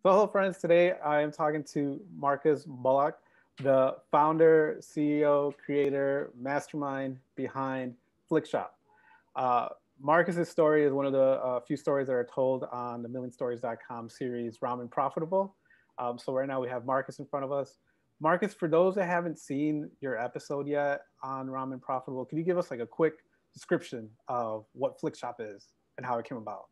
So, hello, friends. Today I am talking to Marcus Bullock, the founder, CEO, creator, mastermind behind Flikshop. Uh, Marcus's story is one of the few stories that are told on the millionstories.com series Ramen Profitable. So, right now we have Marcus in front of us. Marcus, for those that haven't seen your episode yet on Ramen Profitable, can you give us like a quick description of what Flikshop is and how it came about?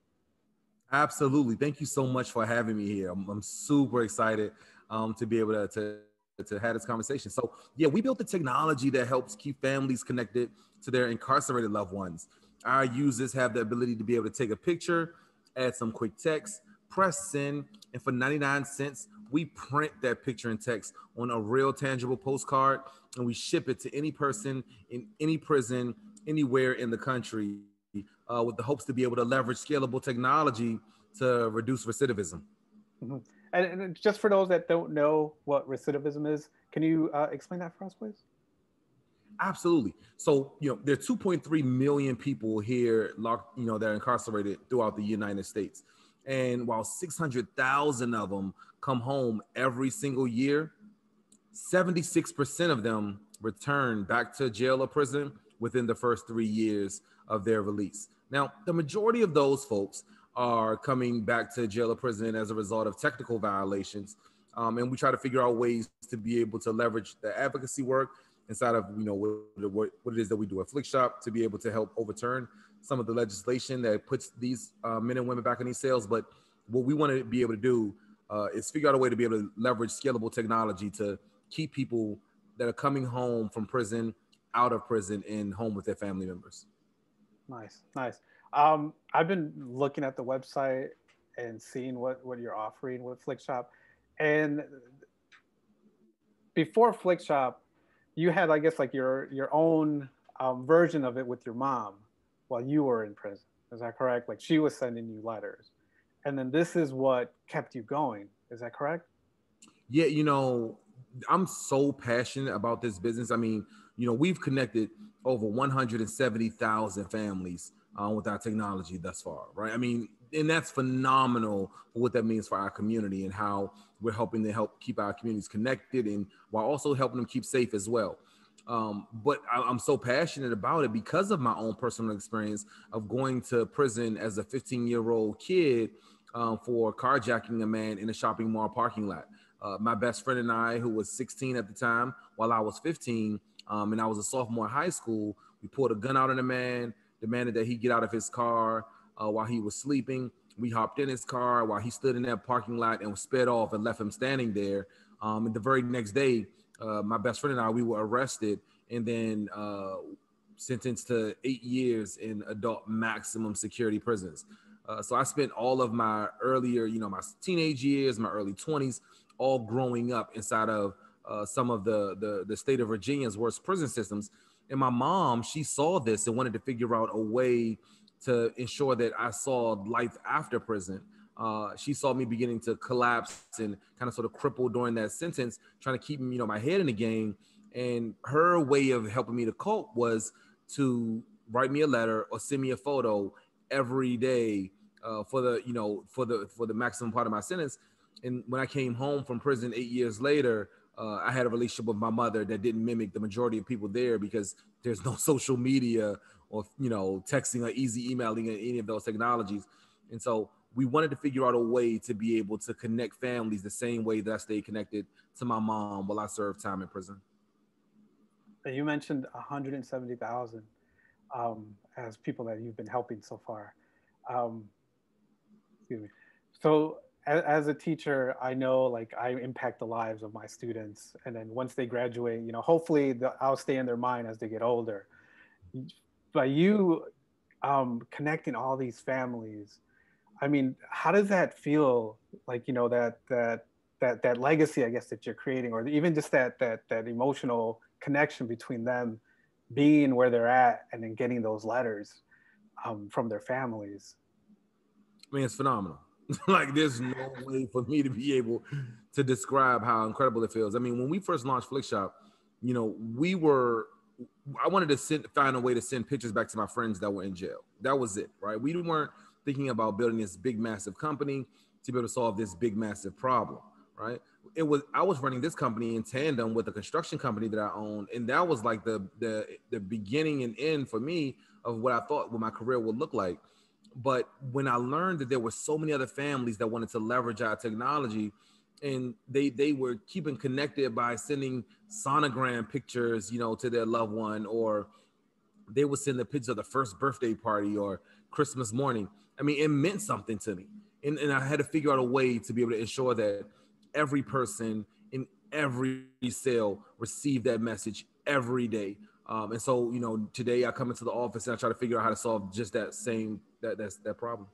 Absolutely. Thank you so much for having me here. I'm super excited to be able to have this conversation. So, yeah, we built the technology that helps keep families connected to their incarcerated loved ones. Our users have the ability to be able to take a picture, add some quick text, press send, and for 99 cents, we print that picture and text on a real tangible postcard and we ship it to any person in any prison anywhere in the country with the hopes to be able to leverage scalable technology to reduce recidivism. Mhm. And just for those that don't know what recidivism is, can you explain that for us, please? Absolutely. So, there are 2.3 million people here locked, that are incarcerated throughout the United States. And while 600,000 of them come home every single year, 76% of them return back to jail or prison within the first 3 years of their release. Now, the majority of those folks are coming back to jail or prison as a result of technical violations. And we try to figure out ways to be able to leverage the advocacy work inside of what it is that we do at Flikshop to be able to help overturn some of the legislation that puts these men and women back in these cells. But what we want to be able to do is figure out a way to be able to leverage scalable technology to keep people that are coming home from prison out of prison and home with their family members. Nice, nice. I've been looking at the website and seeing what you're offering with Flikshop. And before Flikshop, you had, I guess, like your own version of it with your mom while you were in prison. Is that correct? Like she was sending you letters, and then this is what kept you going. Is that correct? Yeah, I'm so passionate about this business. I mean, we've connected over 170,000 families with our technology thus far, right? I mean, and that's phenomenal for what that means for our community and how we're helping to help keep our communities connected and while also helping them keep safe as well. But I'm so passionate about it because of my own personal experience of going to prison as a 15-year-old kid for carjacking a man in a shopping mall parking lot. My best friend and I, who was 16 at the time, while I was 15, and I was a sophomore in high school, we pulled a gun out on the man, demanded that he get out of his car while he was sleeping. We hopped in his car while he stood in that parking lot and sped off and left him standing there. And the very next day, my best friend and I, we were arrested and then sentenced to 8 years in adult maximum security prisons. So I spent all of my earlier, my teenage years, my early 20s, all growing up inside of some of the state of Virginia's worst prison systems. And my mom, she saw this and wanted to figure out a way to ensure that I saw life after prison. She saw me beginning to collapse and kind of sort of cripple during that sentence, trying to keep, my head in the game. And her way of helping me to cope was to write me a letter or send me a photo every day for the maximum part of my sentence. And when I came home from prison 8 years later, I had a relationship with my mother that didn't mimic the majority of people there because there's no social media or texting or easy emailing or any of those technologies. And so we wanted to figure out a way to be able to connect families the same way that I stayed connected to my mom while I served time in prison. You mentioned 170,000 as people that you've been helping so far. Um, excuse me. So as a teacher, I know like I impact the lives of my students, and then once they graduate, hopefully I'll stay in their mind as they get older. By you connecting all these families, I mean, how does that feel? Like that legacy, I guess, that you're creating, or even just that emotional connection between them being where they're at and then getting those letters from their families. I mean, it's phenomenal. Like, there's no way for me to be able to describe how incredible it feels. I mean, when we first launched Flikshop, we were, I wanted to find a way to send pictures back to my friends that were in jail. That was it, right? We weren't thinking about building this big, massive company. to be able to solve this big, massive problem, right? I was running this company in tandem with a construction company that I owned, and that was like the beginning and end for me of what I thought what my career would look like. But when I learned that there were so many other families that wanted to leverage our technology, and they were keeping connected by sending sonogram pictures, to their loved one, or they would send the pictures of the first birthday party or Christmas morning. I mean, it meant something to me. And I had to figure out a way to be able to ensure that every person in every cell received that message every day. And so, today I come into the office and I try to figure out how to solve just that same, that problem.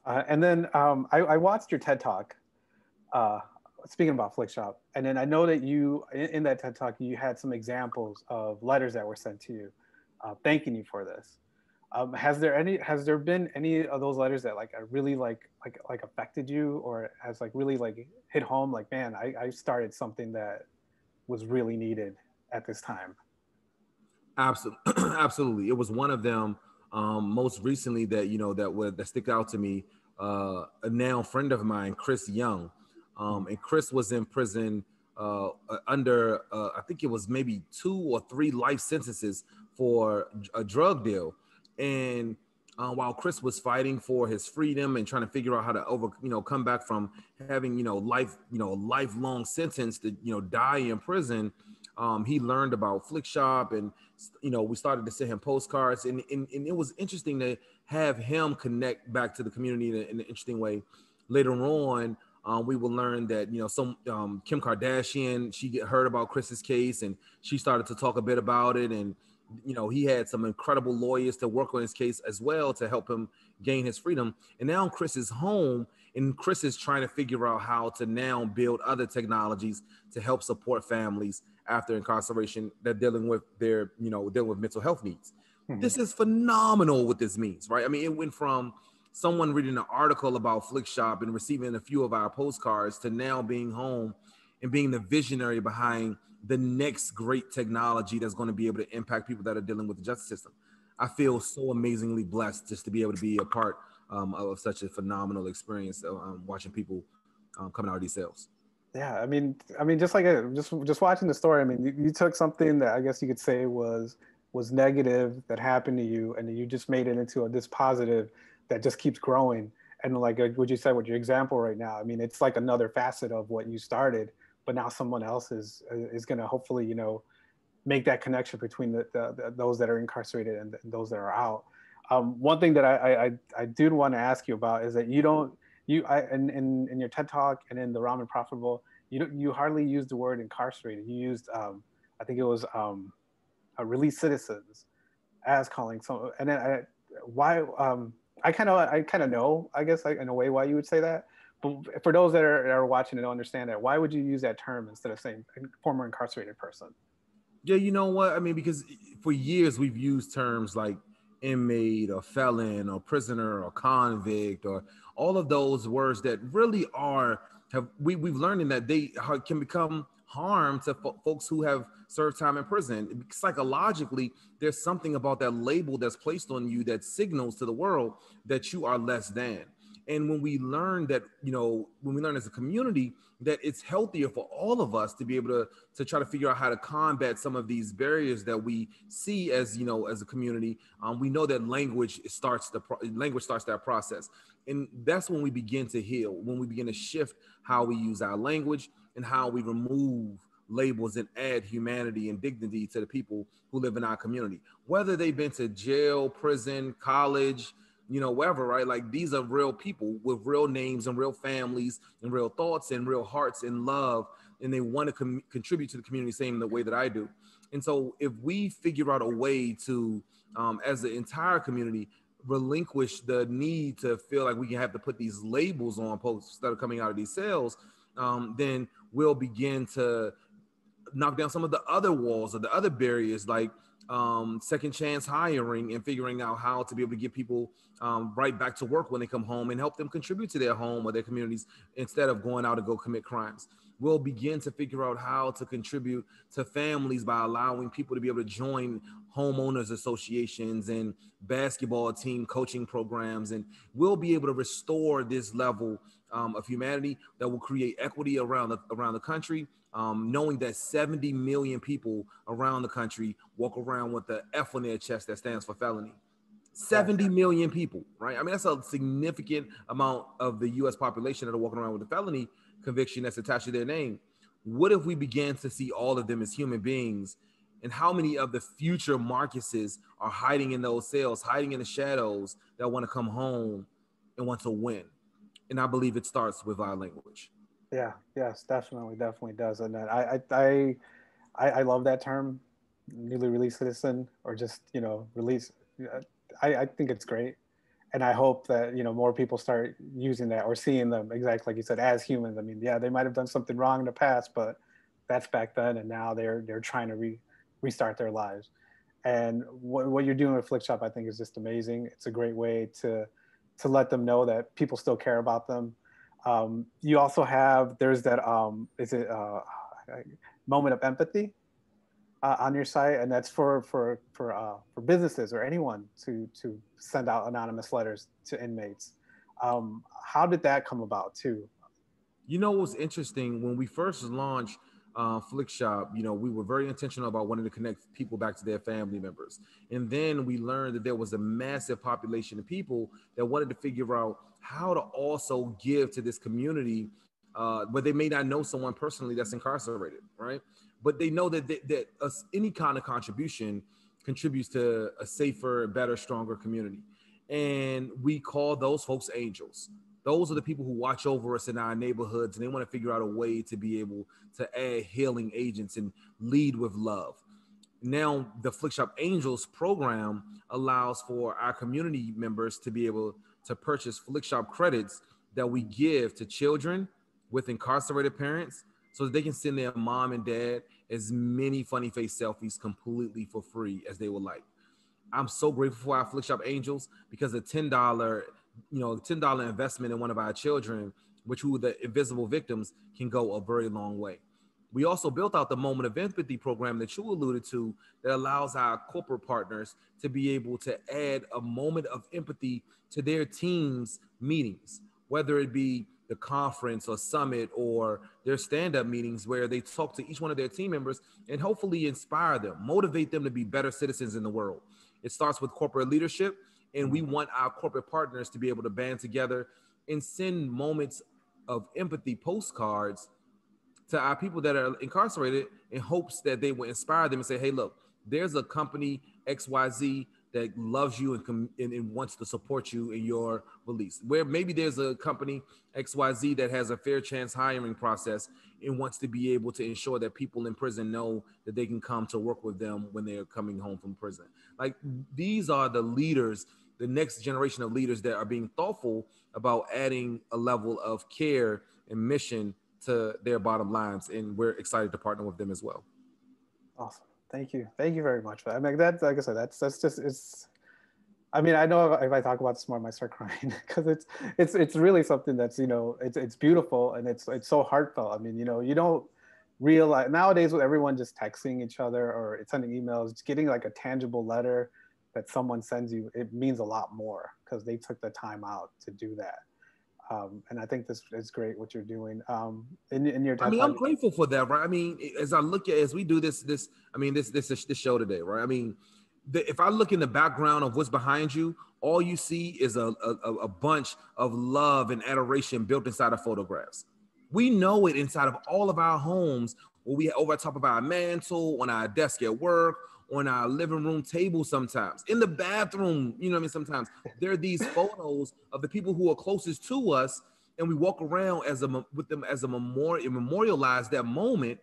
And then I watched your TED Talk, speaking about Flikshop. And then I know that you, in that TED Talk, you had some examples of letters that were sent to you, thanking you for this. Has there been any of those letters that really affected you, or has really hit home? Like, man, I started something that was really needed at this time. Absolutely. Absolutely. It was one of them. Most recently that stick out to me, a now friend of mine, Chris Young. And Chris was in prison under, I think it was maybe 2 or 3 life sentences for a drug deal. And while Chris was fighting for his freedom and trying to figure out how to come back from having, lifelong sentence to, die in prison, he learned about Flikshop, and, we started to send him postcards, and it was interesting to have him connect back to the community in an interesting way. Later on, we will learn that, Kim Kardashian, she heard about Chris's case, and she started to talk a bit about it. And, he had some incredible lawyers to work on his case as well to help him gain his freedom. And now Chris is home, and Chris is trying to figure out how to now build other technologies to help support families after incarceration that dealing with dealing with mental health needs. Mm-hmm. This is phenomenal what this means, right? I mean, it went from someone reading an article about Flikshop and receiving a few of our postcards to now being home and being the visionary behind the next great technology that's going to be able to impact people that are dealing with the justice system. I feel so amazingly blessed just to be able to be a part of such a phenomenal experience, watching people coming out of these cells. Yeah, I mean, just watching the story. I mean, you took something that I guess you could say was negative that happened to you, and you just made it into this positive that just keeps growing. And like what you said with your example right now, I mean, it's like another facet of what you started, but now someone else is going to hopefully, make that connection between the those that are incarcerated and those that are out. One thing that I did want to ask you about is that in your TED Talk and in the Ramen Profitable, you hardly used the word incarcerated. You used, I think it was released citizens as calling some, and then why, I kind of know, I guess, in a way why you would say that. But for those that are watching and don't understand that, why would you use that term instead of saying former incarcerated person? Yeah, you know what? I mean, because for years we've used terms like inmate or felon or prisoner or convict, or all of those words that really we've learned in that they can become harm to folks who have served time in prison. Psychologically, there's something about that label that's placed on you that signals to the world that you are less than. And when we learn that, when we learn as a community that it's healthier for all of us to be able to try to figure out how to combat some of these barriers that we see as, as a community, we know that language starts that process. And that's when we begin to heal, when we begin to shift how we use our language and how we remove labels and add humanity and dignity to the people who live in our community, whether they've been to jail, prison, college, wherever, right? Like, these are real people with real names and real families and real thoughts and real hearts and love. And they want to contribute to the community same the way that I do. And so if we figure out a way to, as the entire community, relinquish the need to feel like we can have to put these labels on posts that are coming out of these cells, then we'll begin to knock down some of the other walls or the other barriers, like second chance hiring and figuring out how to be able to get people right back to work when they come home and help them contribute to their home or their communities instead of going out to go commit crimes. We'll begin to figure out how to contribute to families by allowing people to be able to join homeowners associations and basketball team coaching programs. And we'll be able to restore this level of humanity that will create equity around the country, knowing that 70 million people around the country walk around with the F on their chest that stands for felony. 70 million people, right? I mean, that's a significant amount of the U.S. population that are walking around with a felony conviction that's attached to their name. What if we began to see all of them as human beings? And how many of the future Marcuses are hiding in those cells, hiding in the shadows, that want to come home and want to win? And I believe it starts with our language. Yeah, yes, definitely does. And I love that term, newly released citizen, or just, release. I think it's great, and I hope that more people start using that or seeing them exactly like you said as humans. I mean, yeah, they might have done something wrong in the past, but that's back then, and now they're trying to restart their lives. And what you're doing with Flikshop, I think, is just amazing. It's a great way to let them know that people still care about them. You also have, there's that is it moment of empathy on your site, and that's for businesses or anyone to send out anonymous letters to inmates. How did that come about too? You know, what's interesting, when we first launched Flikshop, we were very intentional about wanting to connect people back to their family members. And then we learned that there was a massive population of people that wanted to figure out how to also give to this community, but they may not know someone personally that's incarcerated, right? But they know that any kind of contribution contributes to a safer, better, stronger community. And we call those folks angels. Those are the people who watch over us in our neighborhoods, and they want to figure out a way to be able to add healing agents and lead with love. Now, the Flikshop Angels program allows for our community members to be able to purchase Flikshop credits that we give to children with incarcerated parents so that they can send their mom and dad as many funny face selfies completely for free as they would like. I'm so grateful for our Flikshop Angels, because a $10 investment in one of our children, which who the invisible victims, can go a very long way. We also built out the Moment of Empathy program that you alluded to, that allows our corporate partners to be able to add a moment of empathy to their team's meetings, whether it be the conference or summit or their stand-up meetings, where they talk to each one of their team members and hopefully inspire them, motivate them to be better citizens in the world. It starts with corporate leadership, and we want our corporate partners to be able to band together and send moments of empathy postcards to our people that are incarcerated in hopes that they will inspire them and say, hey, look, there's a company XYZ that loves you and wants to support you in your release. Where maybe there's a company XYZ that has a fair chance hiring process and wants to be able to ensure that people in prison know that they can come to work with them when they're coming home from prison. Like, these are the leaders, the next generation of leaders that are being thoughtful about adding a level of care and mission to their bottom lines. And we're excited to partner with them as well. Awesome. Thank you very much for that. I mean, that's, like I said, that's just, it's, I mean, I know if I talk about this more, I might start crying, because it's really something that's, it's beautiful, and it's so heartfelt. I mean, you don't realize nowadays, with everyone just texting each other or sending emails, getting like a tangible letter that someone sends you, it means a lot more, because they took the time out to do that. And I think this is great what you're doing. In your time, I'm grateful for that, right? I mean, as we do this show today, right? I mean, if I look in the background of what's behind you, all you see is a bunch of love and adoration built inside of photographs. We know it inside of all of our homes, where we over top of our mantle, on our desk at work, on our living room table, sometimes in the bathroom. You know what I mean? Sometimes there are these photos of the people who are closest to us, and we walk around with them as a memorialize that moment,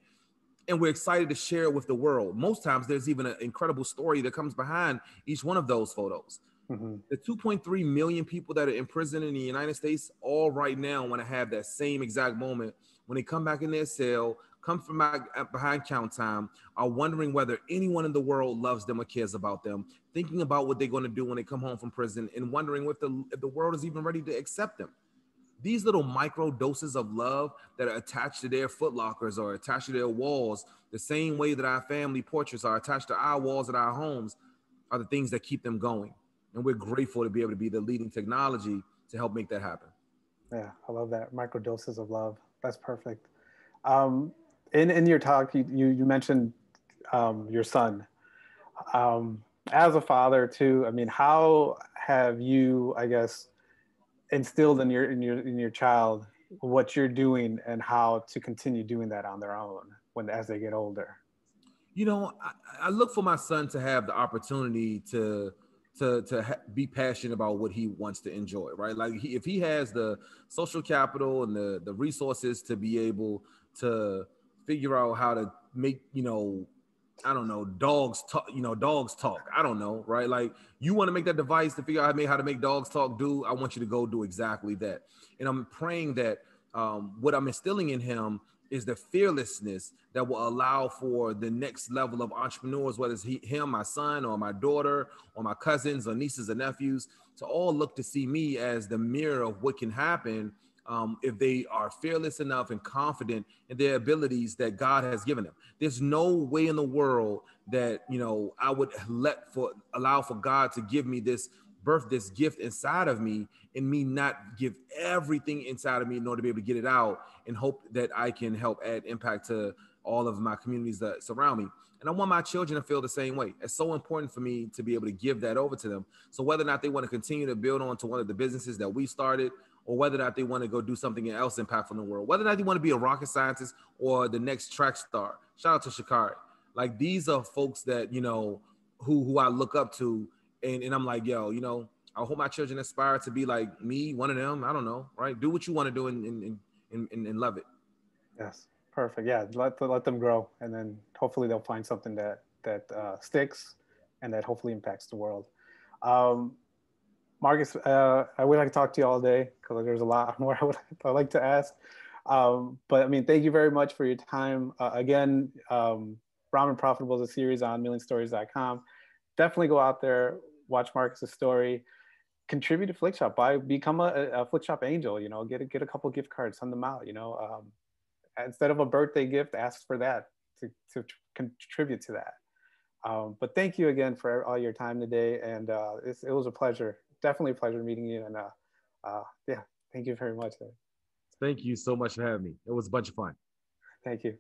and we're excited to share it with the world. Most times there's even an incredible story that comes behind each one of those photos. Mm-hmm. The 2.3 million people that are in prison in the United States, all right now want to have that same exact moment when they come back in their cell, come from back behind count time, are wondering whether anyone in the world loves them or cares about them, thinking about what they're going to do when they come home from prison, and wondering if the world is even ready to accept them. These little micro doses of love that are attached to their footlockers or attached to their walls, the same way that our family portraits are attached to our walls at our homes, are the things that keep them going. And we're grateful to be able to be the leading technology to help make that happen. Yeah, I love that. Micro doses of love. That's perfect. Um, in your talk, you mentioned your son. As a father too, I mean, how have you, I guess, instilled in your child what you're doing and how to continue doing that on their own as they get older? You know, I look for my son to have the opportunity to be passionate about what he wants to enjoy, right? Like if he has the social capital and the resources to be able to figure out how to make, I don't know, dogs talk, dogs talk. I don't know, right? Like you want to make that device to figure out how to make dogs talk, I want you to go do exactly that. And I'm praying that what I'm instilling in him is the fearlessness that will allow for the next level of entrepreneurs, whether it's him, my son, or my daughter, or my cousins, or nieces, or nephews, to all look to see me as the mirror of what can happen if they are fearless enough and confident in their abilities that God has given them. There's no way in the world that I would allow for God to give me this gift inside of me and me not give everything inside of me in order to be able to get it out and hope that I can help add impact to all of my communities that surround me. And I want my children to feel the same way. It's so important for me to be able to give that over to them. So whether or not they want to continue to build on to one of the businesses that we started, or whether or not they want to go do something else impactful in the world, whether or not they want to be a rocket scientist or the next track star. Shout out to Shakari. Like these are folks that, who I look up to, and I'm like, yo, I hope my children aspire to be like me, one of them. I don't know, right? Do what you want to do and love it. Yes, perfect. Yeah, let them grow, and then hopefully they'll find something that sticks, and that hopefully impacts the world. Um, Marcus, I would like to talk to you all day because there's a lot more I'd like to ask. But I mean, thank you very much for your time. Again, Ramen Profitable is a series on millionstories.com. Definitely go out there, watch Marcus's story, contribute to Flikshop, become a Flikshop angel. Get a couple gift cards, send them out. Instead of a birthday gift, ask for that to contribute to that. But thank you again for all your time today, and it was a pleasure. Definitely a pleasure meeting you, and yeah, thank you very much. Thank you so much for having me. It was a bunch of fun. Thank you.